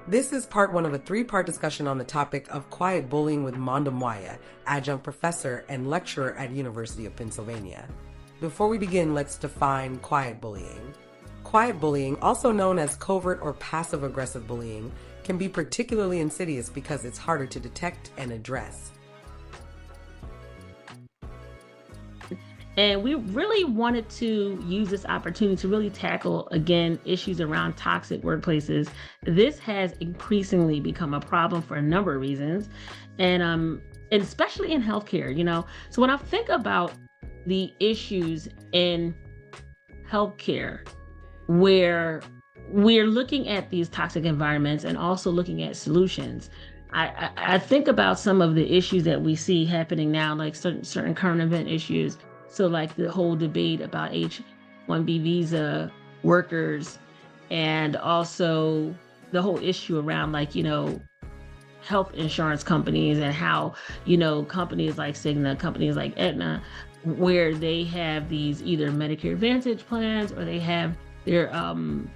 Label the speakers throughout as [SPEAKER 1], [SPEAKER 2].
[SPEAKER 1] This is part one of a three-part discussion on the topic of quiet bullying with Monda Mwaya, adjunct professor and lecturer at University of Pennsylvania. Before we begin, let's define quiet bullying. Quiet bullying, also known as covert or passive-aggressive bullying, can be particularly insidious because it's harder to detect and address.
[SPEAKER 2] And we really wanted to use this opportunity to really tackle, again, issues around toxic workplaces. This has increasingly become a problem for a number of reasons, and especially in healthcare, So when I think about the issues in healthcare, where we're looking at these toxic environments and also looking at solutions, I think about some of the issues that we see happening now, like certain current event issues. So like the whole debate about H-1B visa workers, and also the whole issue around health insurance companies and how, companies like Cigna, companies like Aetna, where they have these either Medicare Advantage plans or they have their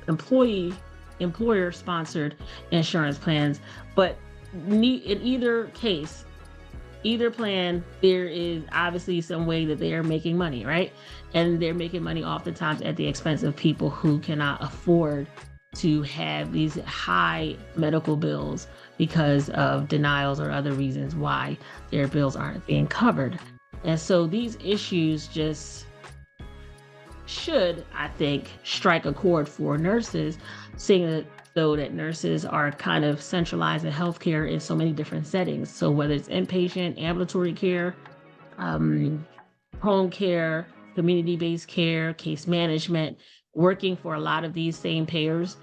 [SPEAKER 2] employer sponsored insurance plans. But in either case, either plan, there is obviously some way that they are making money, right? And they're making money oftentimes at the expense of people who cannot afford to have these high medical bills because of denials or other reasons why their bills aren't being covered. And so these issues just should, I think, strike a chord for nurses, seeing that nurses are kind of centralized in healthcare in so many different settings. So whether it's inpatient, ambulatory care, home care, community-based care, case management, working for a lot of these same payers,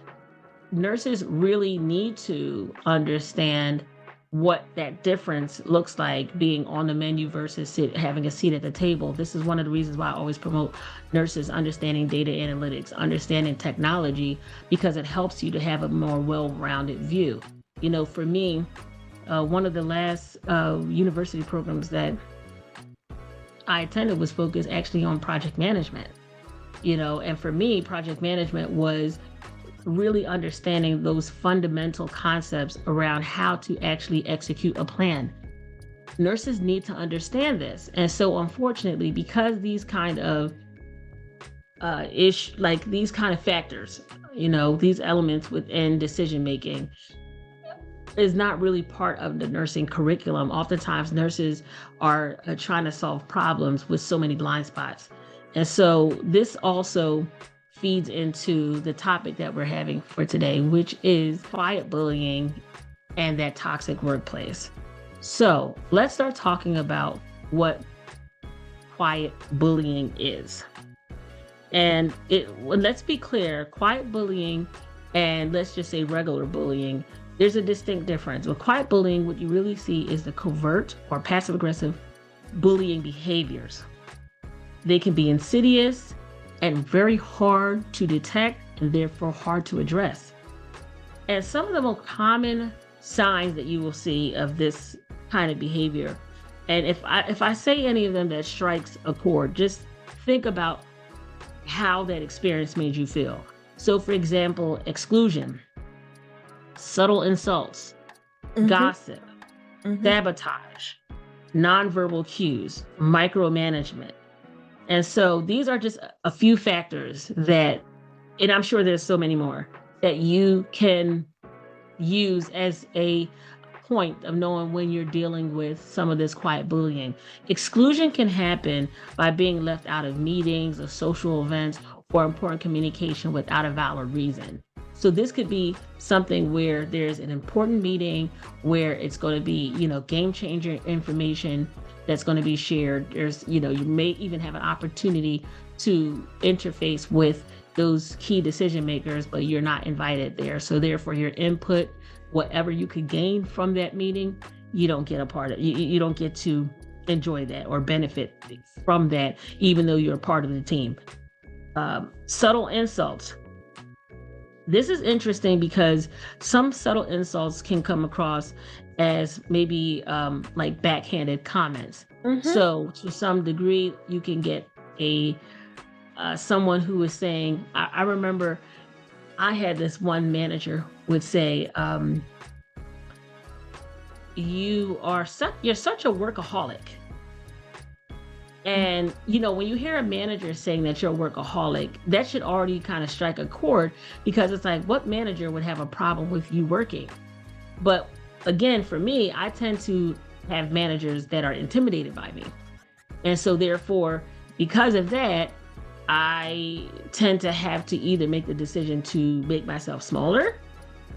[SPEAKER 2] nurses really need to understand what that difference looks like being on the menu versus having a seat at the table. This is one of the reasons why I always promote nurses understanding data analytics, understanding technology, because it helps you to have a more well-rounded view. For me, one of the last university programs that I attended was focused actually on project management. And for me, project management was really understanding those fundamental concepts around how to actually execute a plan. Nurses need to understand this. And so unfortunately, because these kind of these kind of factors, these elements within decision making is not really part of the nursing curriculum. Oftentimes nurses are trying to solve problems with so many blind spots. And so this also feeds into the topic that we're having for today, which is quiet bullying and that toxic workplace. So let's start talking about what quiet bullying is. And let's be clear, quiet bullying and let's just say regular bullying, there's a distinct difference. With quiet bullying, what you really see is the covert or passive aggressive bullying behaviors. They can be insidious and very hard to detect and therefore hard to address. And some of the most common signs that you will see of this kind of behavior, and if I say any of them that strikes a chord, just think about how that experience made you feel. So for example, exclusion, subtle insults, gossip, sabotage, nonverbal cues, micromanagement. And so these are just a few factors that, and I'm sure there's so many more, that you can use as a point of knowing when you're dealing with some of this quiet bullying. Exclusion can happen by being left out of meetings or social events or important communication without a valid reason. So this could be something where there's an important meeting where it's going to be, game changer information that's going to be shared. There's, you may even have an opportunity to interface with those key decision makers, but you're not invited there. So therefore your input, whatever you could gain from that meeting, you don't get a part of it. You don't get to enjoy that or benefit from that, even though you're a part of the team. Subtle insults. This is interesting because some subtle insults can come across as maybe like backhanded comments. So to some degree, you can get someone who is saying, I remember I had this one manager would say, you're such a workaholic. And, when you hear a manager saying that you're a workaholic, that should already kind of strike a chord, because it's like, what manager would have a problem with you working? But again, for me, I tend to have managers that are intimidated by me. And so therefore, because of that, I tend to have to either make the decision to make myself smaller,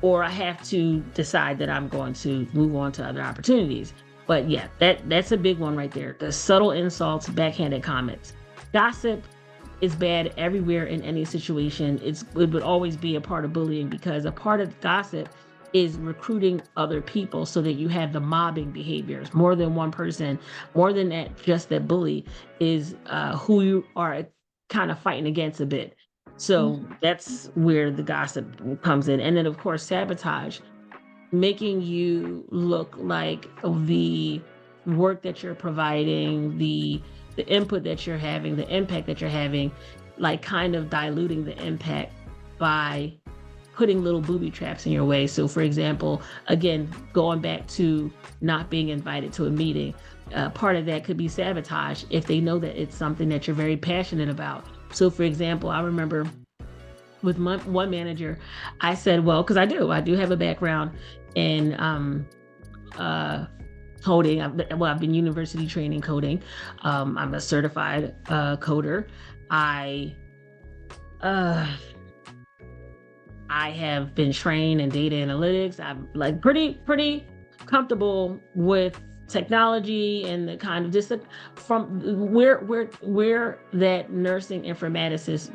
[SPEAKER 2] or I have to decide that I'm going to move on to other opportunities. But yeah, that's a big one right there. The subtle insults, backhanded comments. Gossip is bad everywhere in any situation. It would always be a part of bullying, because a part of gossip is recruiting other people so that you have the mobbing behaviors. More than one person, more than that, just that bully is who you are kind of fighting against a bit. So that's where the gossip comes in. And then, of course, sabotage, making you look like the work that you're providing, the input that you're having, the impact that you're having, like kind of diluting the impact by putting little booby traps in your way. So for example, again, going back to not being invited to a meeting, part of that could be sabotage if they know that it's something that you're very passionate about. So for example, I remember with one manager, I said, well, because I do have a background in coding. I've been university training coding. I'm a certified coder. I have been trained in data analytics. I'm like pretty comfortable with technology and the kind of just from where that nursing informaticist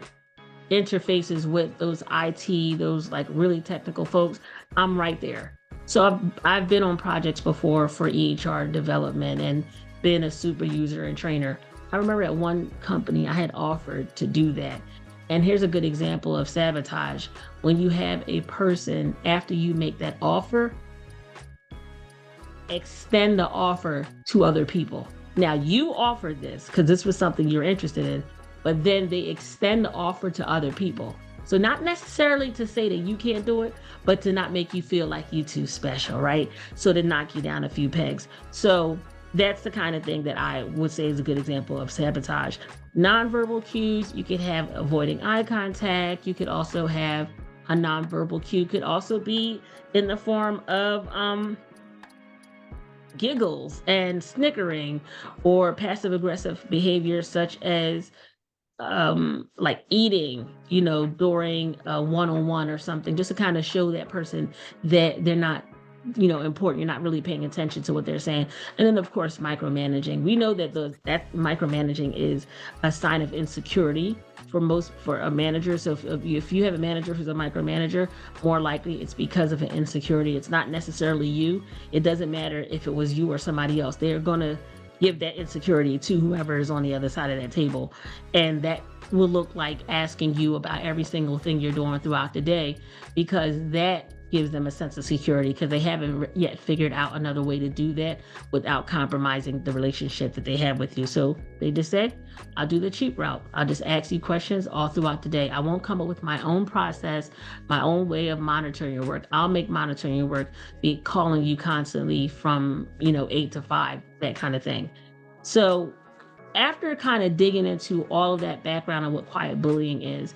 [SPEAKER 2] interfaces with those IT, those like really technical folks. I'm right there. So I've been on projects before for EHR development and been a super user and trainer. I remember at one company I had offered to do that. And here's a good example of sabotage. When you have a person, after you make that offer, extend the offer to other people. Now you offered this because this was something you're interested in, but then they extend the offer to other people. So not necessarily to say that you can't do it, but to not make you feel like you too special, right? So to knock you down a few pegs. So that's the kind of thing that I would say is a good example of sabotage. Nonverbal cues, you could have avoiding eye contact. You could also have a nonverbal cue, could also be in the form of giggles and snickering, or passive aggressive behavior such as like eating, during a one-on-one or something, just to kind of show that person that they're not, important. You're not really paying attention to what they're saying. And then of course, micromanaging. We know that that micromanaging is a sign of insecurity for a manager. So if you have a manager who's a micromanager, more likely it's because of an insecurity. It's not necessarily you. It doesn't matter if it was you or somebody else. They're going to give that insecurity to whoever is on the other side of that table. And that will look like asking you about every single thing you're doing throughout the day, because that gives them a sense of security, because they haven't yet figured out another way to do that without compromising the relationship that they have with you. So they just say, I'll do the cheap route. I'll just ask you questions all throughout the day. I won't come up with my own process, my own way of monitoring your work. I'll make monitoring your work be calling you constantly from, 8 to 5, that kind of thing. So after kind of digging into all of that background on what quiet bullying is,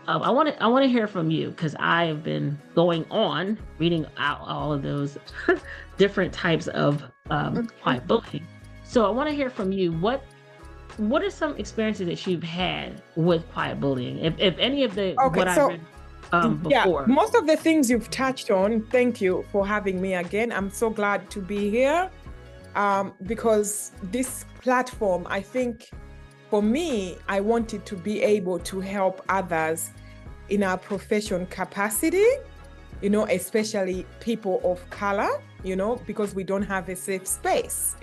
[SPEAKER 2] I want to hear from you, because I have been going on reading out all of those different types of quiet bullying. So I want to hear from you. What are some experiences that you've had with quiet bullying? If any of the
[SPEAKER 3] Okay,
[SPEAKER 2] what I read before.
[SPEAKER 3] Yeah, most of the things you've touched on. Thank you for having me again. I'm so glad to be here, because this platform, I think, for me, I wanted to be able to help others in our profession capacity, especially people of color, because we don't have a safe space,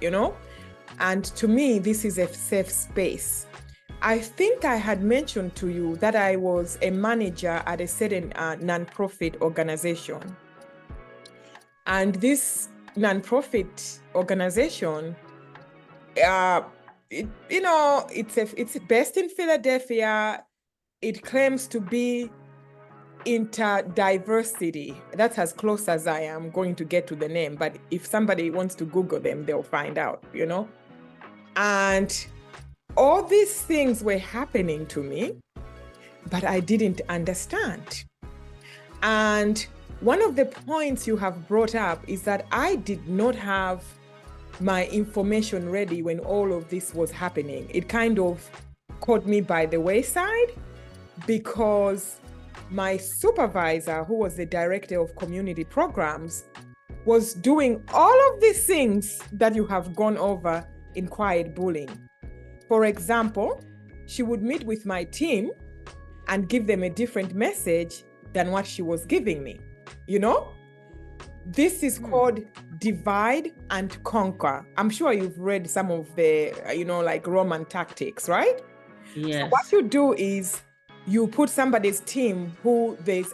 [SPEAKER 3] and to me, this is a safe space. I think I had mentioned to you that I was a manager at a certain nonprofit organization. And this nonprofit organization, it's based in Philadelphia. It claims to be interdiversity. That's as close as I am going to get to the name. But if somebody wants to Google them, they'll find out, And all these things were happening to me, but I didn't understand. And one of the points you have brought up is that I did not have my information ready when all of this was happening. It kind of caught me by the wayside because my supervisor, who was the director of community programs, was doing all of these things that you have gone over in quiet bullying. For example, she would meet with my team and give them a different message than what she was giving me. This is called divide and conquer. I'm sure you've read some of the, like Roman tactics, right?
[SPEAKER 2] Yes.
[SPEAKER 3] So what you do is you put somebody's team who is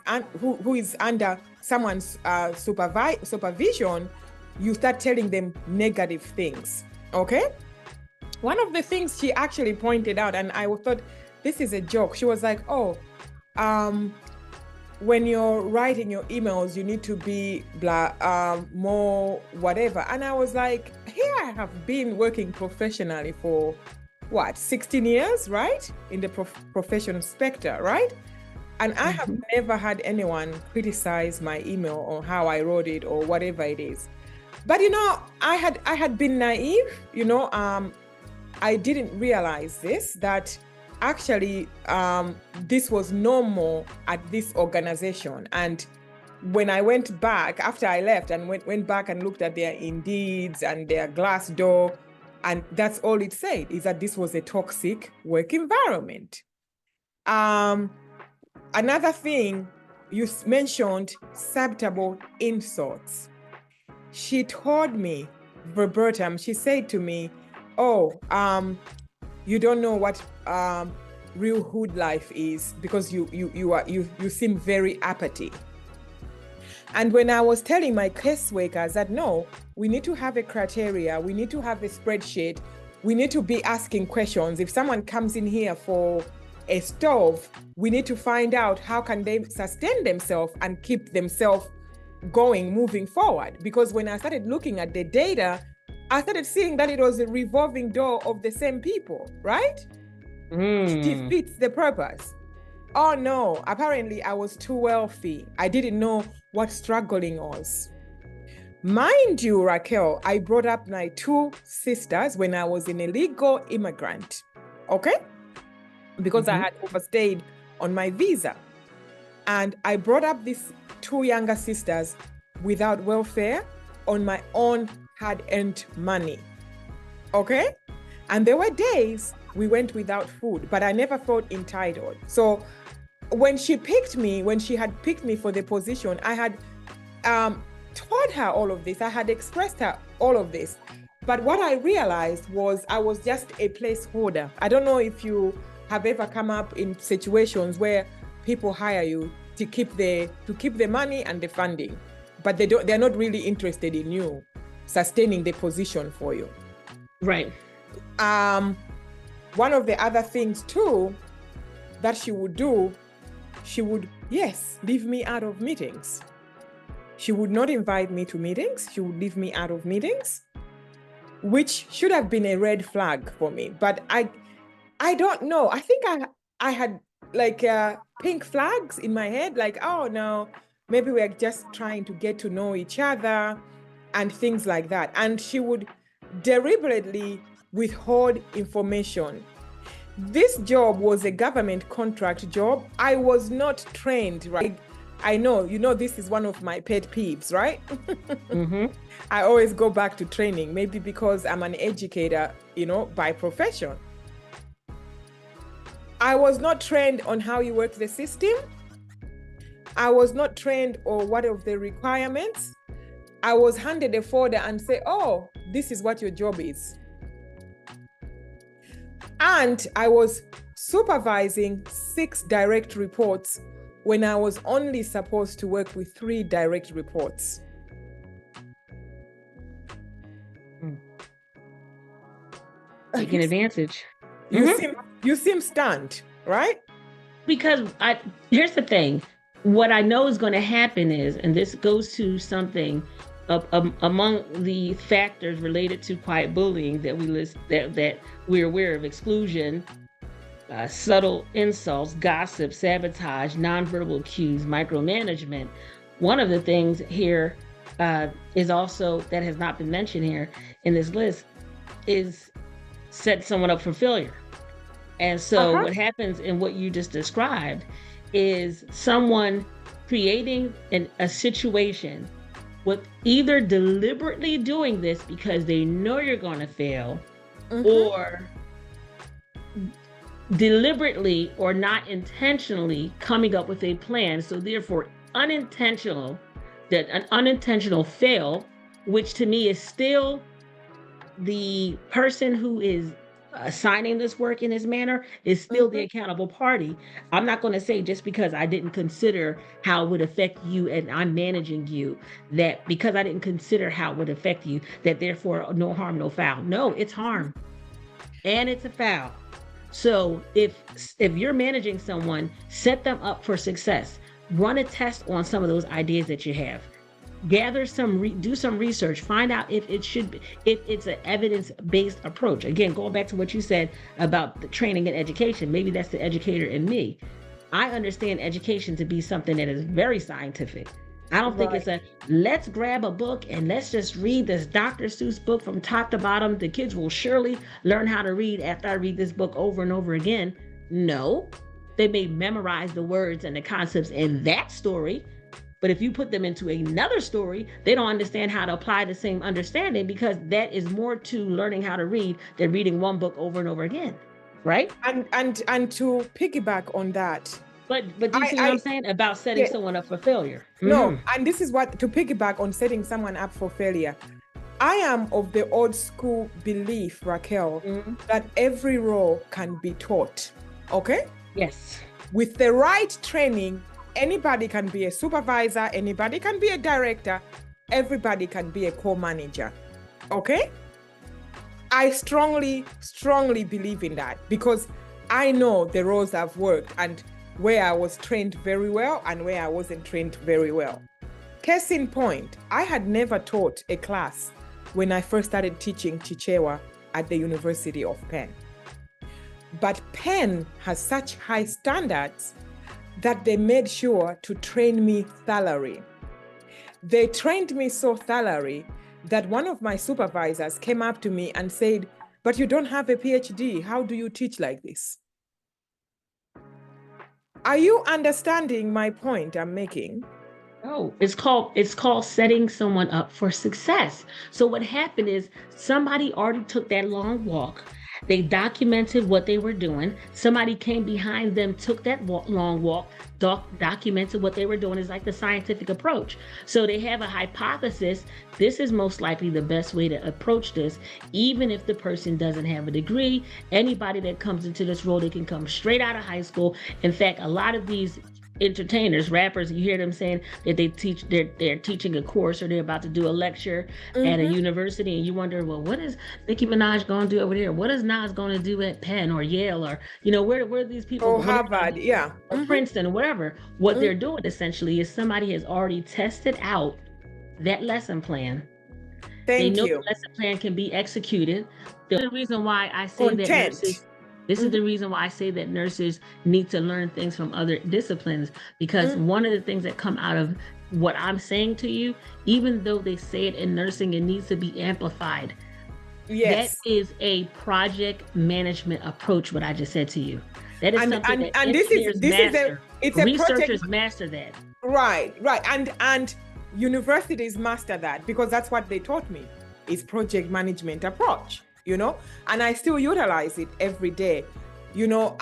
[SPEAKER 3] under someone's supervision. You start telling them negative things. Okay. One of the things she actually pointed out, and I thought this is a joke. She was like, when you're writing your emails, you need to be more whatever. And I was like, here I have been working professionally for 16 years, right? In the professional specter, right? And I have never had anyone criticize my email or how I wrote it or whatever it is. But I had been naive, I didn't realize that actually, this was normal at this organization. And when I went back, after I left and went back and looked at their Indeeds and their Glassdoor, and that's all it said, is that this was a toxic work environment. Another thing, you mentioned acceptable insults. She told me verbatim, she said to me, you don't know what real hood life is because you seem very apathy. And when I was telling my caseworkers that no, we need to have a criteria, we need to have a spreadsheet, we need to be asking questions. If someone comes in here for a stove, we need to find out how can they sustain themselves and keep themselves going, moving forward. Because when I started looking at the data, I started seeing that it was a revolving door of the same people, right? It defeats the purpose. Oh no, apparently I was too wealthy. I didn't know what struggling was. Mind you, Raquel, I brought up my two sisters when I was an illegal immigrant, okay? Because I had overstayed on my visa. And I brought up these two younger sisters without welfare on my own hard-earned money, okay? And there were days we went without food, but I never felt entitled. So when she had picked me for the position, I had told her all of this. I had expressed her all of this. But what I realized was I was just a placeholder. I don't know if you have ever come up in situations where people hire you to keep the money and the funding, but they're not really interested in you sustaining the position for you.
[SPEAKER 2] Right.
[SPEAKER 3] One of the other things too that she would do, she would, leave me out of meetings. She would not invite me to meetings. She would leave me out of meetings, which should have been a red flag for me. But I don't know. I think I had like pink flags in my head, like, oh no, maybe we're just trying to get to know each other and things like that. And she would deliberately withhold information. This job was a government contract job. I was not trained, right? I know, this is one of my pet peeves, right? I always go back to training, maybe because I'm an educator, by profession. I was not trained on how you work the system. I was not trained on what of the requirements. I was handed a folder and say, oh, this is what your job is. And I was supervising 6 direct reports when I was only supposed to work with 3 direct reports.
[SPEAKER 2] Taking advantage.
[SPEAKER 3] You seem stunned, right?
[SPEAKER 2] Because here's the thing. what I know is going to happen is, and this goes to something among the factors related to quiet bullying that we list, that we're aware of: exclusion, subtle insults, gossip, sabotage, nonverbal cues, micromanagement. One of the things here is also, that has not been mentioned here in this list, is set someone up for failure. And so what happens in what you just described is someone creating a situation with either deliberately doing this because they know you're going to fail, or deliberately or not intentionally coming up with a plan. So therefore an unintentional fail, which to me is still the person who is assigning this work in this manner is still the accountable party. I'm not going to say just because I didn't consider how it would affect you and I'm managing you, that because I didn't consider how it would affect you, that therefore no harm, no foul. No, it's harm and it's a foul. So if you're managing someone, set them up for success. Run a test on some of those ideas that you have. Gather do some research, find out if it's an evidence-based approach. Again, going back to what you said about the training and education, maybe that's the educator in me. I understand education to be something that is very scientific. I don't think it's let's grab a book and let's just read this Dr. Seuss book from top to bottom. The kids will surely learn how to read after I read this book over and over again. No, they may memorize the words and the concepts in that story, but if you put them into another story, they don't understand how to apply the same understanding, because that is more to learning how to read than reading one book over and over again, right?
[SPEAKER 3] And to piggyback on that.
[SPEAKER 2] But do you see what I'm saying about setting someone up for failure?
[SPEAKER 3] No, and this is what, to piggyback on setting someone up for failure. I am of the old school belief, Raquel, that every role can be taught. Okay?
[SPEAKER 2] Yes.
[SPEAKER 3] With the right training, anybody can be a supervisor, anybody can be a director, everybody can be a co-manager. Okay? I strongly, strongly believe in that, because I know the roles I've worked and where I was trained very well and where I wasn't trained very well. Case in point, I had never taught a class when I first started teaching Chichewa at the University of Penn. But Penn has such high standards that they made sure to train me thoroughly. They trained me so thoroughly that one of my supervisors came up to me and said, "But you don't have a PhD. How do you teach like this?" Are you understanding my point I'm making?
[SPEAKER 2] Oh, it's called setting someone up for success. So what happened is somebody already took that long walk. They documented what they were doing. Somebody came behind them, took that long walk, documented what they were doing. Is like the scientific approach. So they have a hypothesis. This is most likely the best way to approach this, even if the person doesn't have a degree. Anybody that comes into this role, they can come straight out of high school. In fact, a lot of these entertainers, rappers, you hear them saying that they're teaching a course or they're about to do a lecture at a university, and you wonder, well, what is Nicki Minaj going to do over there? What is Nas going to do at Penn or Yale, or where are these people?
[SPEAKER 3] Or Harvard,
[SPEAKER 2] or Princeton, or whatever. What they're doing essentially is somebody has already tested out that lesson plan. They know the lesson plan can be executed. The reason why I say that nurses. This is the reason why I say that nurses need to learn things from other disciplines, because one of the things that come out of what I'm saying to you, even though they say it in nursing, it needs to be amplified. Yes. That is a project management approach, what I just said to you. That is something that researchers master that.
[SPEAKER 3] Right. And universities master that, because that's what they taught me, is project management approach. And I still utilize it every day, and you know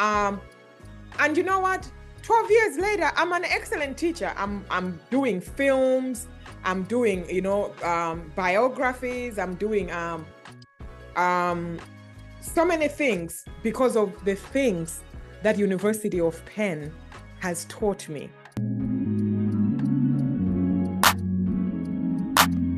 [SPEAKER 3] what? 12 years later, I'm an excellent teacher. I'm doing films, I'm doing, biographies, I'm doing so many things because of the things that University of Penn has taught me.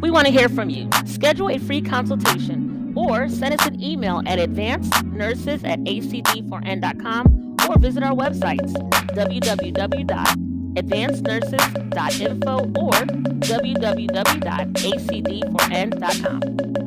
[SPEAKER 2] We want to hear from you. Schedule a free consultation or send us an email at advancednurses@acd4n.com or visit our websites, www.adjunct.org advancednurses.info or www.acd4n.com.